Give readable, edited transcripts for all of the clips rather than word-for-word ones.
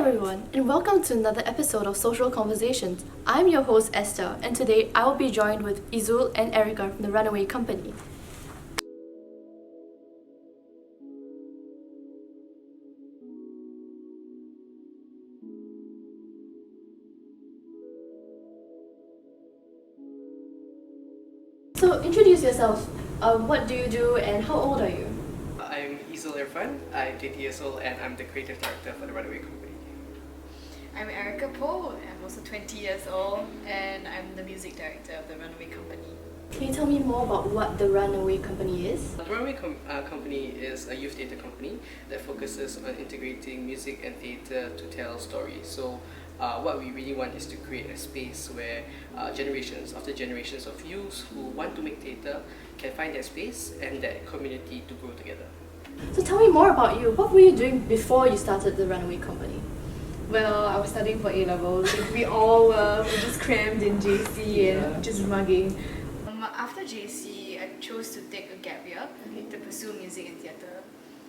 everyone, and welcome to another episode of Social Conversations. I'm your host Esther, and today I will be joined with Izzul and Erika from the Runaway Company. So introduce yourself. What do you do and how old are you? I'm Izzul Irfan, I'm 20 years old and I'm the creative director for the Runaway Company. I'm Erika. I'm also 20 years old and I'm the music director of the Runaway Company. Can you tell me more about what the Runaway Company is? The Runaway Company is a youth theatre company that focuses on integrating music and theatre to tell stories. So what we really want is to create a space where generations after generations of youth who want to make theatre can find that space and that community to grow together. So tell me more about you. What were you doing before you started the Runaway Company? Well, I was studying for A-levels. We all were just crammed in JC and just mugging. After JC, I chose to take a gap year to pursue music and theatre.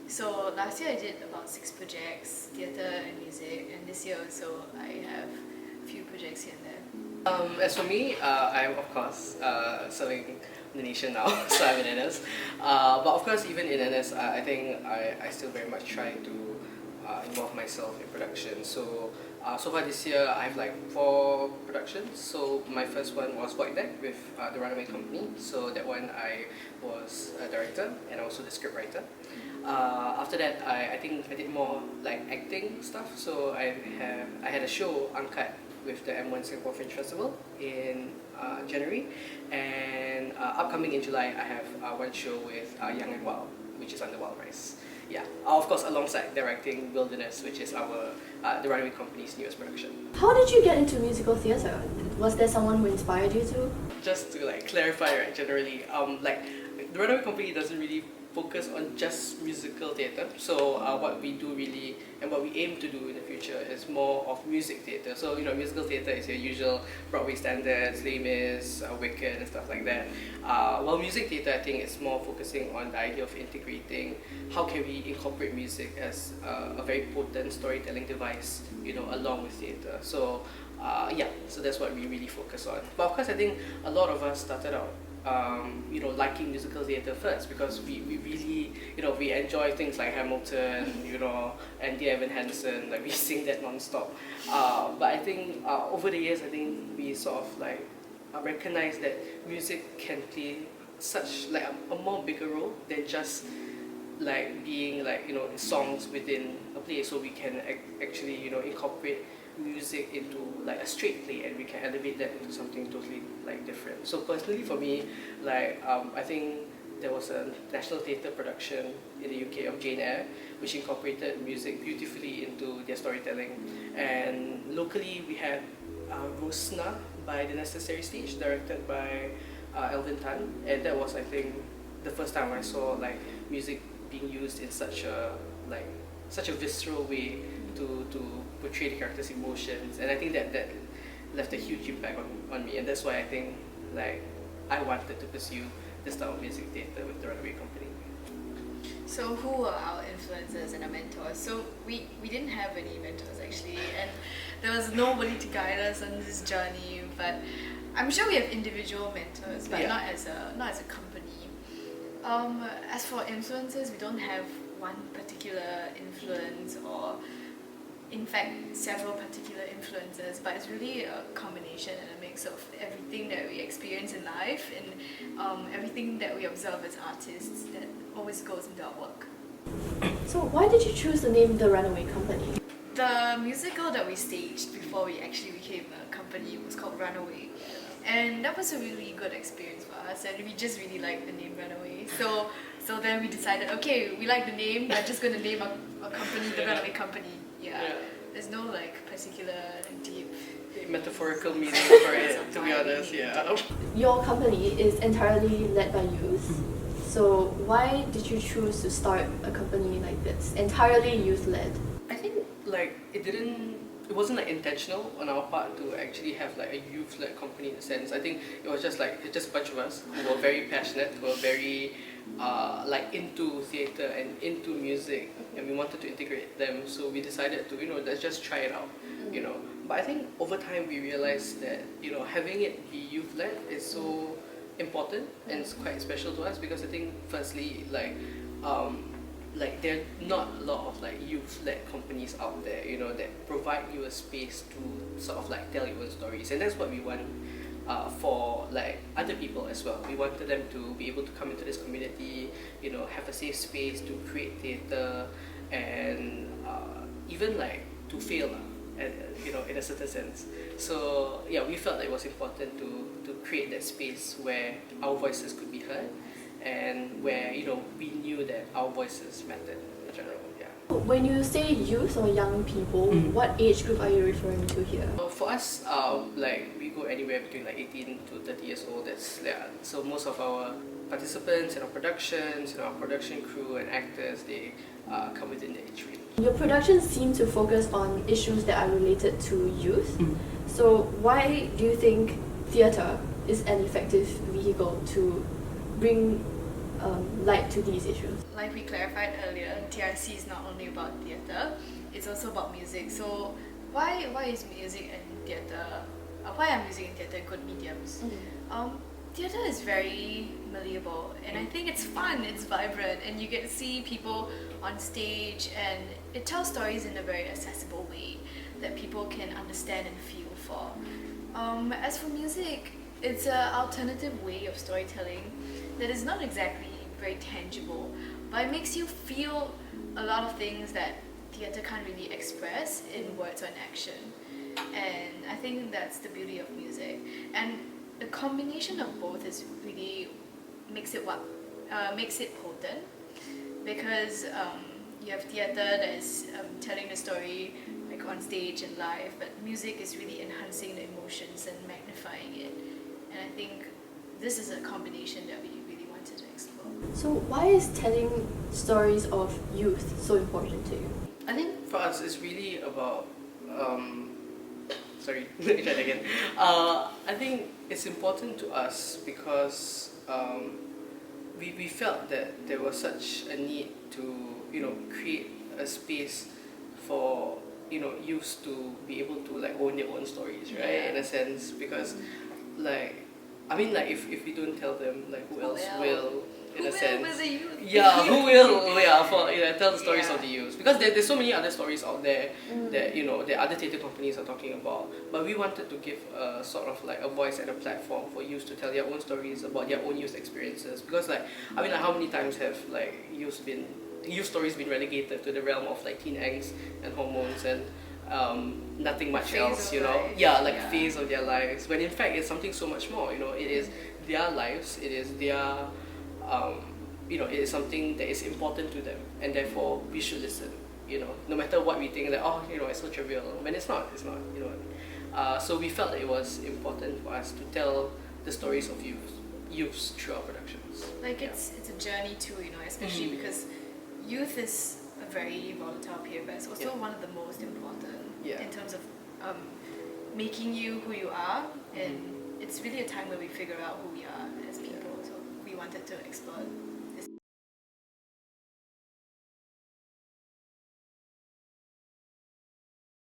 So last year I did about 6 projects, theatre and music, and this year also I have a few projects here and there. As for me, I'm of course serving the nation now, so I'm in NS. But of course, even in NS, I think I still very much try to involve myself in production. So far this year, I have like 4 productions. So my first one was Void Deck with the Runaway Company. So that one I was a director and also the script writer. After that, I think I did more like acting stuff. So I had a show Uncut with the M1 Singapore Fringe Festival in January, and upcoming in July I have one show with Young and Wild, which is on the Wild Rice. Yeah, of course alongside directing Wilderness, which is our the Runaway Company's newest production. How did you get into musical theatre? Was there someone who inspired you to? Just to like clarify, right, generally, like the Runaway Company doesn't really focus on just musical theatre. So what we do really and what we aim to do in the future is more of music theatre. So musical theatre is your usual Broadway standards, Les Mis, Wicked and stuff like that. While music theatre, I think it's more focusing on the idea of integrating how can we incorporate music as a very potent storytelling device, along with theatre. So so that's what we really focus on. But of course, I think a lot of us started out liking musical theatre first because we really, we enjoy things like Hamilton, and Dear Evan Hansen, like we sing that non-stop. But I think over the years, I think we sort of like recognize that music can play such like a more bigger role than just like being like, songs within a play. So we can actually, incorporate music into like a straight play and we can elevate that into something totally like different. So personally for me, like I think there was a national theatre production in the UK of Jane Eyre which incorporated music beautifully into their storytelling, and locally we had Rosna by The Necessary Stage, directed by Esther Tan, and that was, I think, the first time I saw like music being used in such a visceral way to portray the characters' emotions, and I think that left a huge impact on me, and that's why I think like I wanted to pursue this type of music theatre with the Runaway Company. So who were our influencers and our mentors? So we didn't have any mentors actually, and there was nobody to guide us on this journey, but I'm sure we have individual mentors, but not as a company. As for influencers, we don't have one particular influence or in fact several particular influences, but it's really a combination and a mix of everything that we experience in life and everything that we observe as artists that always goes into our work. So why did you choose the name The Runaway Company? The musical that we staged before we actually became a company was called Runaway, and that was a really good experience for us, and we just really liked the name Runaway. So then we decided, okay, we like the name, we're just going to name our company The Runaway Company. Yeah. There's no like particular deep metaphorical meaning for it, to be honest. Yeah. Your company is entirely led by youth. So why did you choose to start a company like this, entirely youth-led? I think like it wasn't like intentional on our part to actually have like a youth-led company in a sense. I think it was just like, it's just a bunch of us who were very passionate, who were very like into theatre and into music, and we wanted to integrate them, so we decided to, let's just try it out, But I think over time we realized that, having it be youth-led is so important and it's quite special to us, because I think firstly, like there are not a lot of like youth-led companies out there, that provide you a space to sort of like tell your own stories, and that's what we want for like other people as well. We wanted them to be able to come into this community, have a safe space to create theatre, and even like to fail, in a certain sense. So yeah, we felt like it was important to create that space where our voices could be heard, and where we knew that our voices mattered in general. Yeah. When you say youth or young people, what age group are you referring to here? For us, like we go anywhere between like 18 to 30 years old. So most of our participants and our productions, our production crew and actors, they come within the age range. Your productions seem to focus on issues that are related to youth. So why do you think theatre is an effective vehicle to bring light to these issues? Like we clarified earlier, TRC is not only about theatre, it's also about music. So why is music and theatre, why are music and theatre good mediums? Theatre is very malleable, and I think it's fun, it's vibrant, and you get to see people on stage, and it tells stories in a very accessible way that people can understand and feel for. As for music, it's an alternative way of storytelling that is not exactly very tangible, but it makes you feel a lot of things that theatre can't really express in words or in action. And I think that's the beauty of music. And the combination of both is really makes it potent, because you have theatre that is telling the story like on stage and live, but music is really enhancing the emotions and magnifying it. And I think this is a combination that we really wanted to explore. So why is telling stories of youth so important to you? I think for us it's really about sorry, let me try that again. I think it's important to us because we felt that there was such a need to create a space for youths to be able to like own their own stories, right? In a sense, because if we don't tell them, like who else will, in a sense. Who will the youth? Yeah, who will? Tell the stories of the youth, because there's so many other stories out there that that other theatre companies are talking about. But we wanted to give a sort of like a voice and a platform for youth to tell their own stories about their own youth experiences. Because how many times have like youth stories been relegated to the realm of like teen angst and hormones and nothing much else, a phase of their lives, when in fact it's something so much more. It is their lives, it is their it is something that is important to them, and therefore we should listen, no matter what we think that it's so trivial, when it's not, so we felt that it was important for us to tell the stories of youths through our productions. It's a journey too, especially because youth is a very volatile period, but it's also one of the most important in terms of making you who you are, and it's really a time where we figure out who we are as people, so we wanted to explore